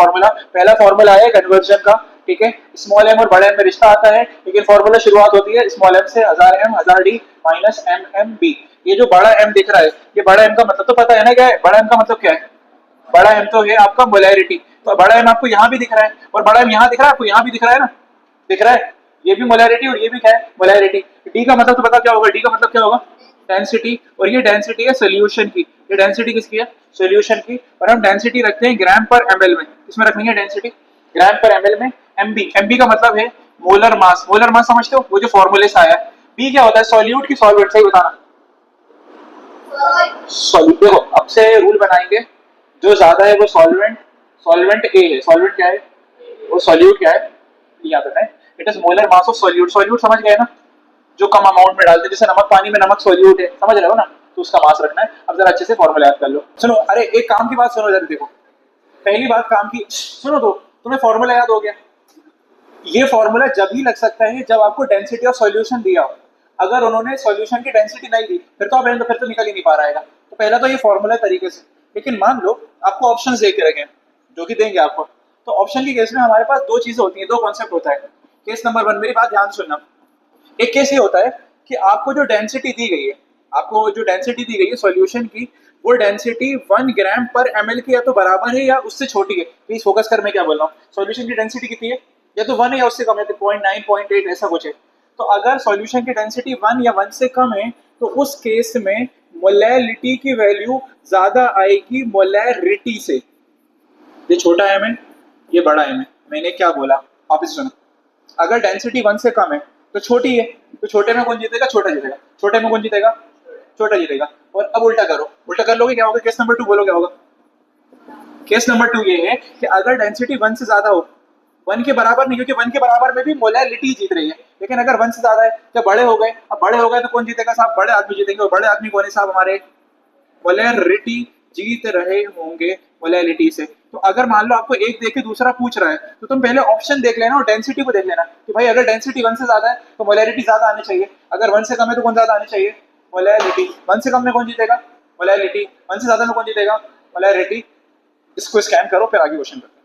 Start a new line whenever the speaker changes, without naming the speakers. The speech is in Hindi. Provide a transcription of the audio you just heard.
फॉर्मूला, पहला फॉर्मूला है कन्वर्जन का, ठीक है। स्मॉल एम और बड़े एम में रिश्ता आता है, लेकिन फॉर्मूला शुरुआत होती है स्मॉल एम से, 1000 M 1000 D minus M M B. ये जो बड़ा एम दिख रहा है, ये बड़ा एम का मतलब तो पता है ना क्या है? बड़ा एम का मतलब क्या है? बड़ा एम तो है आपका मोलैरिटी, तो बड़ा एम आपको यहाँ भी दिख रहा है और बड़ा एम यहाँ दिख रहा है, आपको यहाँ भी दिख रहा है ना, दिख रहा है। ये भी मोलैरिटी और ये भी क्या है? मोलैरिटी। डी का मतलब तो पता क्या होगा? डी का मतलब क्या होगा? डेंसिटी। और ये डेंसिटी है सोल्यूशन की। ये डेंसिटी किसकी है? सोल्यूशन की। और हम डेंसिटी रखते हैं ग्राम पर एमएल में। इसमें रखनी है डेंसिटी ग्राम पर एमएल में। एमबी, एमबी का मतलब है मोलर मास। मोलर मास समझते हो? वो जो फॉर्मूले से आया। बी क्या होता है? सॉल्यूट की सॉल्वेंट। सही बताना। सॉल्यूट। देखो अब से रूल बनाएंगे, जो ज्यादा है वो सॉल्वेंट, सॉल्वेंट ए है। सॉल्वेंट क्या है? वो सॉल्यूट क्या है? याद रखना है, it is molar mass of solute. Solute समझ गए ना? जो कम अमाउंट में डालते हैं, जैसे नमक पानी में नमक सॉल्यूट है, समझ रहे हो ना? तो उसका मास रखना है। अब जरा अच्छे से फॉर्मूला याद कर लो। सुनो, अरे एक काम की बात सुनो जरा, देखो पहली बात काम की सुनो, तो तुम्हें फॉर्मूला याद हो गया। ये फॉर्मूला जब ही लग सकता है जब आपको डेंसिटी ऑफ सॉल्यूशन दिया हो। अगर उन्होंने सॉल्यूशन की डेंसिटी नहीं दी फिर तो आप फिर तो निकल ही नहीं पा रहा है। तो पहला तो ये फॉर्मूला तरीके से। लेकिन मान लो आपको ऑप्शन दे के रखें, जो कि देंगे आपको, तो ऑप्शन की केस में हमारे पास दो चीजें होती हैं, दो कॉन्सेप्ट होता है। केस नंबर 1, मेरी बात ध्यान सुनना। एक केस ये होता है कि आपको जो डेंसिटी दी गई है, आपको जो डेंसिटी दी गई है सॉल्यूशन की, वो डेंसिटी 1 ग्राम पर एमएल की या तो बराबर है या उससे छोटी है। प्लीज फोकस कर, मैं क्या बोल रहा हूँ। सॉल्यूशन की डेंसिटी कितनी है? या तो 1 है या उससे कम है, तो 0.9 0.8 ऐसा कुछ है। तो अगर सॉल्यूशन की डेंसिटी 1 या 1 से कम है तो उस केस में मोलैलिटी की वैल्यू ज्यादा आएगी मोलैरिटी से। ये छोटा एम है, ये बड़ा एम है। मैंने क्या बोला वापस सुनो। अगर डेंसिटी 1 से कम है तो छोटी है, तो छोटे में कौन जीतेगा? छोटा जीतेगा। छोटे में कौन जीतेगा? छोटा जीतेगा। और अब उल्टा करो, उल्टा कर लोगे क्या होगा? केस नंबर 2 बोलो क्या होगा? केस नंबर 2 ये है कि अगर डेंसिटी 1 से ज्यादा हो, 1 के बराबर नहीं, क्योंकि 1 के बराबर में भी मोलैलिटी जीत रही है, लेकिन अगर 1 से ज्यादा है, जब बड़े हो गए, अब बड़े हो गए तो कौन जीतेगा साहब? बड़े आदमी जीतेंगे। और बड़े आदमी कौन है साहब? हमारे मोलैरिटी जीत रहे होंगे मोलैलिटी से। तो अगर मान लो आपको एक देख के दूसरा पूछ रहा है तो तुम पहले ऑप्शन देख लेना और डेंसिटी को देख लेना कि भाई अगर डेंसिटी 1 से ज्यादा है तो मोलैरिटी ज्यादा आनी चाहिए, अगर 1 से कम है तो कौन ज्यादा आनी चाहिए? मोलैलिटी। 1 से कम में कौन जीतेगा? मोलैलिटी। 1 से ज्यादा में कौन जीतेगा? मोलैरिटी। इसको स्कैन करो, फिर आगे क्वेश्चन करो।